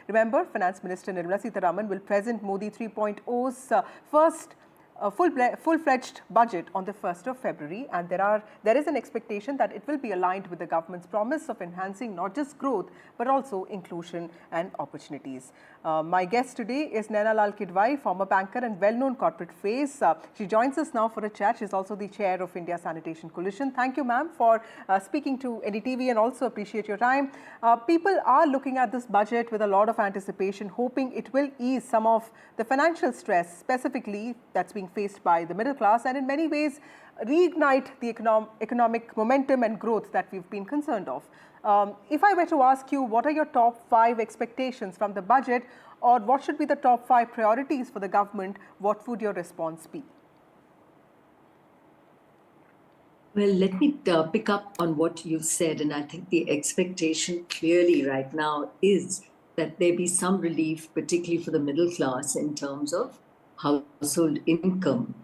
Remember, Finance Minister Nirmala Sitharaman will present Modi 3.0's first full-fledged budget on the 1st of February, and there is an expectation that it will be aligned with the government's promise of enhancing not just growth but also inclusion and opportunities. My guest today is Naina Lal Kidwai, former banker and well-known corporate face. She joins us now for a chat. She's also the chair of India Sanitation Coalition. Thank you, ma'am, for speaking to NDTV, and also appreciate your time. People are looking at this budget with a lot of anticipation, hoping it will ease some of the financial stress, specifically that's being faced by the middle class, and in many ways reignite the economic momentum and growth that we've been concerned of. If I were to ask you, what are your top 5 expectations from the budget, or what should be the top 5 priorities for the government, what would your response be? Well, let me pick up on what you said, and I think the expectation clearly right now is that there be some relief, particularly for the middle class, in terms of household income,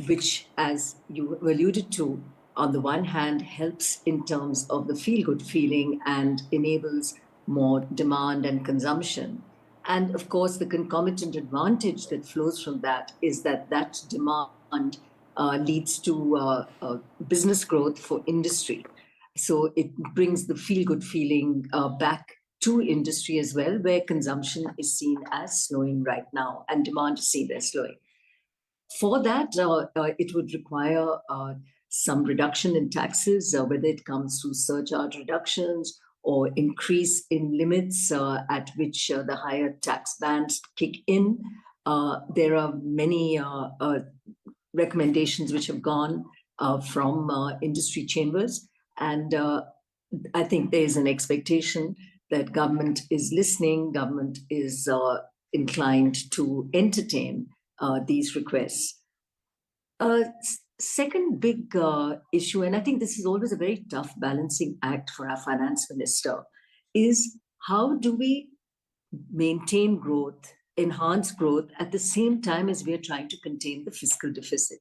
which, as you alluded to, on the one hand, helps in terms of the feel-good feeling and enables more demand and consumption. And of course, the concomitant advantage that flows from that is that that demand leads to business growth for industry. So it brings the feel-good feeling back to industry as well, where consumption is seen as slowing right now and demand is seen as slowing. For that, it would require some reduction in taxes, whether it comes through surcharge reductions or increase in limits at which the higher tax bands kick in. There are many recommendations which have gone from industry chambers, and I think there is an expectation that government is listening, government is inclined to entertain these requests. Second big issue, and I think this is always a very tough balancing act for our finance minister, is how do we maintain growth, enhance growth at the same time as we are trying to contain the fiscal deficit.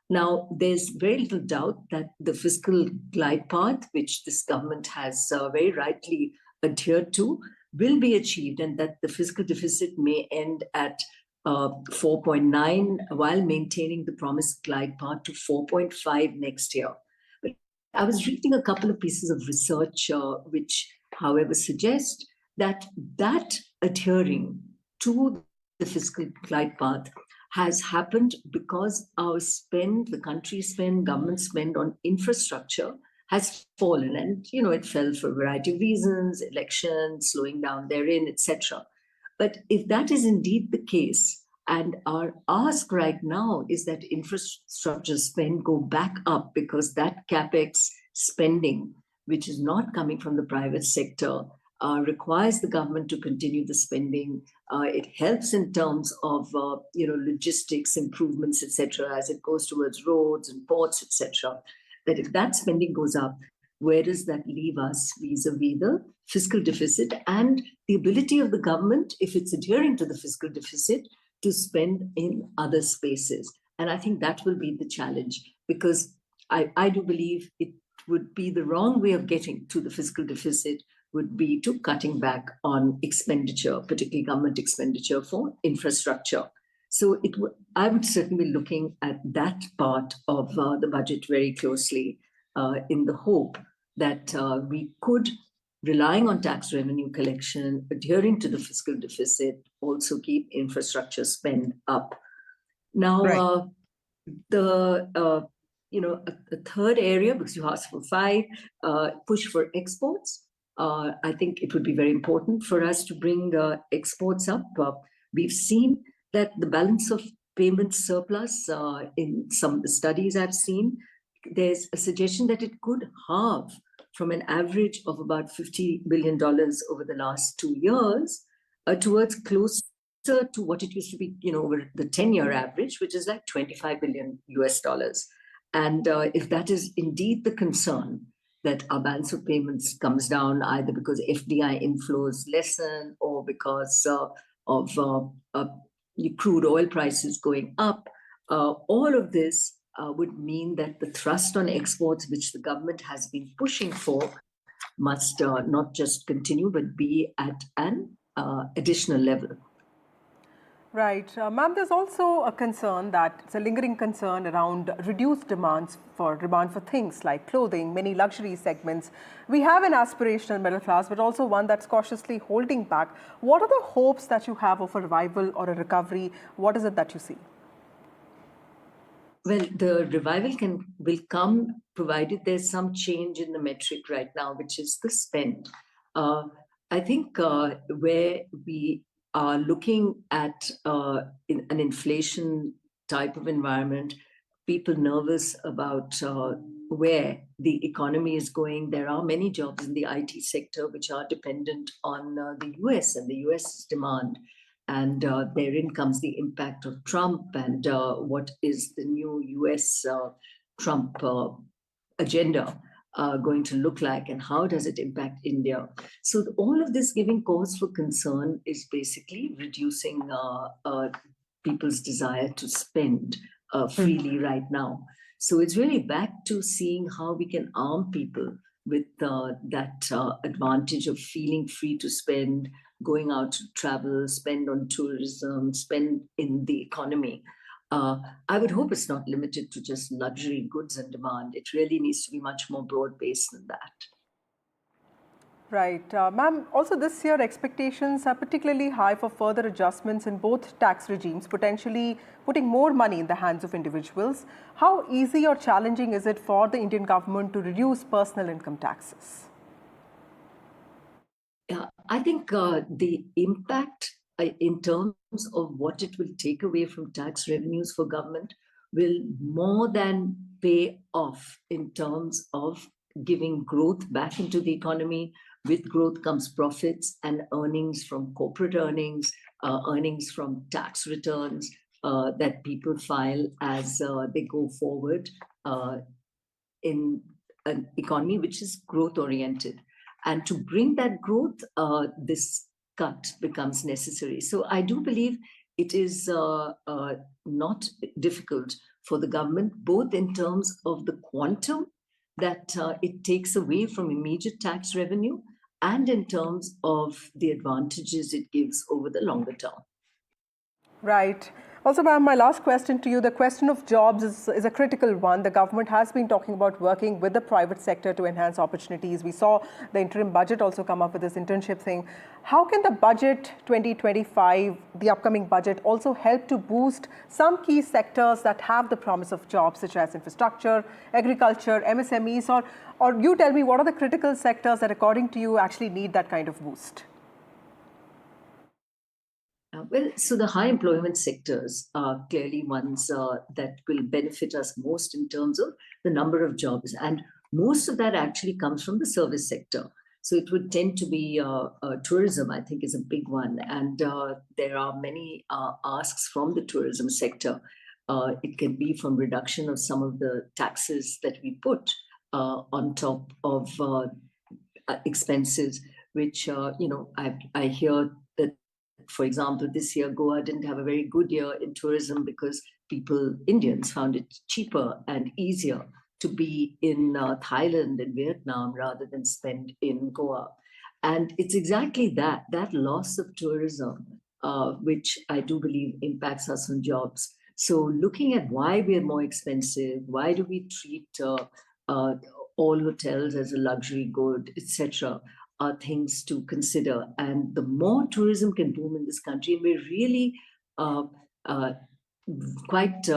Now, there's very little doubt that the fiscal glide path, which this government has very rightly adhered to, will be achieved, and that the fiscal deficit may end at 4.9 while maintaining the promised glide path to 4.5 next year. But I was reading a couple of pieces of research which, however, suggest that adhering to the fiscal glide path has happened because our spend, the country's spend, government spend on infrastructure has fallen, and it fell for a variety of reasons, elections, slowing down therein, etc. But if that is indeed the case, and our ask right now is that infrastructure spend go back up, because that capex spending, which is not coming from the private sector, requires the government to continue the spending. It helps in terms of logistics improvements, etc., as it goes towards roads and ports, etc. That if that spending goes up, where does that leave us vis-a-vis the fiscal deficit and the ability of the government, if it's adhering to the fiscal deficit, to spend in other spaces? And I think that will be the challenge, because I do believe it would be the wrong way of getting to the fiscal deficit would be to cutting back on expenditure, particularly government expenditure for infrastructure. So I would certainly be looking at that part of the budget very closely in the hope that we could, relying on tax revenue collection, adhering to the fiscal deficit, also keep infrastructure spend up. Now, right. A third area, because you asked for 5, push for exports. I think it would be very important for us to bring exports up. We've seen that the balance of payment surplus, in some of the studies I've seen, there's a suggestion that it could halve from an average of about $50 billion over the last 2 years towards closer to what it used to be, over the 10-year average, which is like $25 billion US. And if that is indeed the concern, that our balance of payments comes down either because FDI inflows lessen or because of crude oil prices going up, all of this would mean that the thrust on exports, which the government has been pushing for, must not just continue, but be at an additional level. Right. Ma'am, there's also a concern that it's a lingering concern around reduced demand for things like clothing, many luxury segments. We have an aspirational middle class, but also one that's cautiously holding back. What are the hopes that you have of a revival or a recovery? What is it that you see? Well, the revival will come provided there's some change in the metric right now, which is the spend. I think where we are looking at in an inflation type of environment, people nervous about where the economy is going. There are many jobs in the IT sector which are dependent on the US and the US's demand. And therein comes the impact of Trump and what is the new US Trump agenda going to look like, and how does it impact India? So all of this giving cause for concern is basically reducing people's desire to spend freely right now. So it's really back to seeing how we can arm people with that advantage of feeling free to spend, going out to travel, spend on tourism, spend in the economy. I would hope it's not limited to just luxury goods and demand. It really needs to be much more broad-based than that. Right. Ma'am, also this year expectations are particularly high for further adjustments in both tax regimes, potentially putting more money in the hands of individuals. How easy or challenging is it for the Indian government to reduce personal income taxes? Yeah, I think the impact in terms of what it will take away from tax revenues for government will more than pay off in terms of giving growth back into the economy. With growth comes profits and earnings from corporate earnings, earnings from tax returns that people file as they go forward in an economy which is growth oriented. And to bring that growth, this cut becomes necessary. So I do believe it is not difficult for the government, both in terms of the quantum that it takes away from immediate tax revenue and in terms of the advantages it gives over the longer term. Right. Also, ma'am, my last question to you, the question of jobs is a critical one. The government has been talking about working with the private sector to enhance opportunities. We saw the interim budget also come up with this internship thing. How can the budget 2025, the upcoming budget, also help to boost some key sectors that have the promise of jobs, such as infrastructure, agriculture, MSMEs, or you tell me, what are the critical sectors that according to you actually need that kind of boost? Well, so the high employment sectors are clearly ones that will benefit us most in terms of the number of jobs. And most of that actually comes from the service sector. So it would tend to be tourism, I think, is a big one. And there are many asks from the tourism sector. It can be from reduction of some of the taxes that we put on top of expenses, which, I hear that, for example, this year, Goa didn't have a very good year in tourism because Indians found it cheaper and easier to be in Thailand and Vietnam rather than spend in Goa. And it's exactly that loss of tourism, which I do believe impacts us on jobs. So looking at why we are more expensive, why do we treat all hotels as a luxury good, etc., are things to consider. And the more tourism can boom in this country, and we're really quite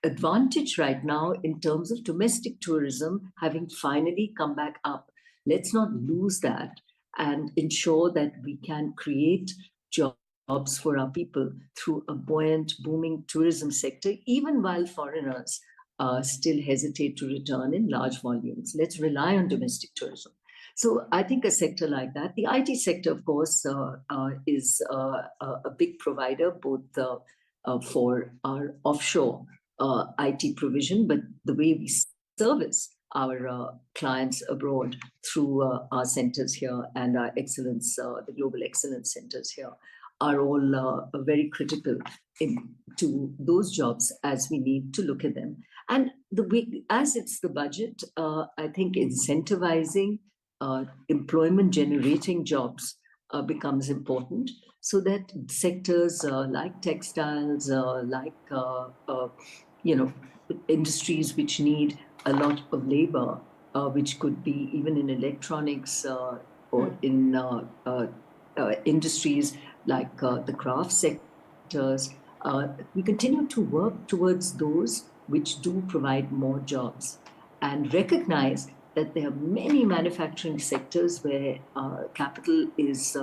advantaged right now in terms of domestic tourism having finally come back up. Let's not lose that and ensure that we can create jobs for our people through a buoyant, booming tourism sector, even while foreigners still hesitate to return in large volumes. Let's rely on domestic tourism. So I think a sector like that, the IT sector, of course, is a big provider, both for our offshore IT provision, but the way we service our clients abroad through our centers here and our excellence, the global excellence centers here, are all very critical to those jobs as we need to look at them. And the way, as it's the budget, I think incentivizing employment generating jobs becomes important, so that sectors like textiles, industries which need a lot of labor, which could be even in electronics or in industries like the craft sectors. We continue to work towards those which do provide more jobs, and recognize that there are many manufacturing sectors where capital is,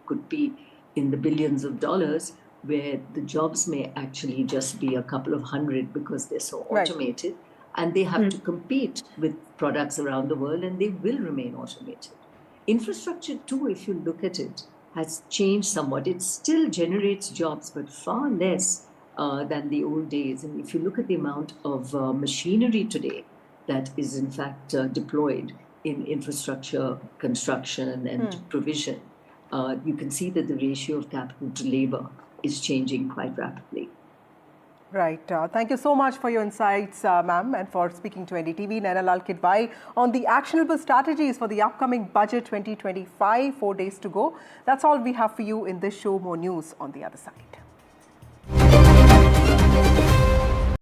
could be in the billions of dollars, where the jobs may actually just be a couple of hundred because they're so automated, and they have to compete with products around the world, and they will remain automated. Infrastructure too, if you look at it, has changed somewhat. It still generates jobs, but far less than the old days. And if you look at the amount of machinery today that is in fact deployed in infrastructure construction and provision, you can see that the ratio of capital to labor is changing quite rapidly. Right. Thank you so much for your insights, ma'am, and for speaking to NDTV. Naina Lal Kidwai on the actionable strategies for the upcoming budget 2025, 4 days to go. That's all we have for you in this show. More news on the other side.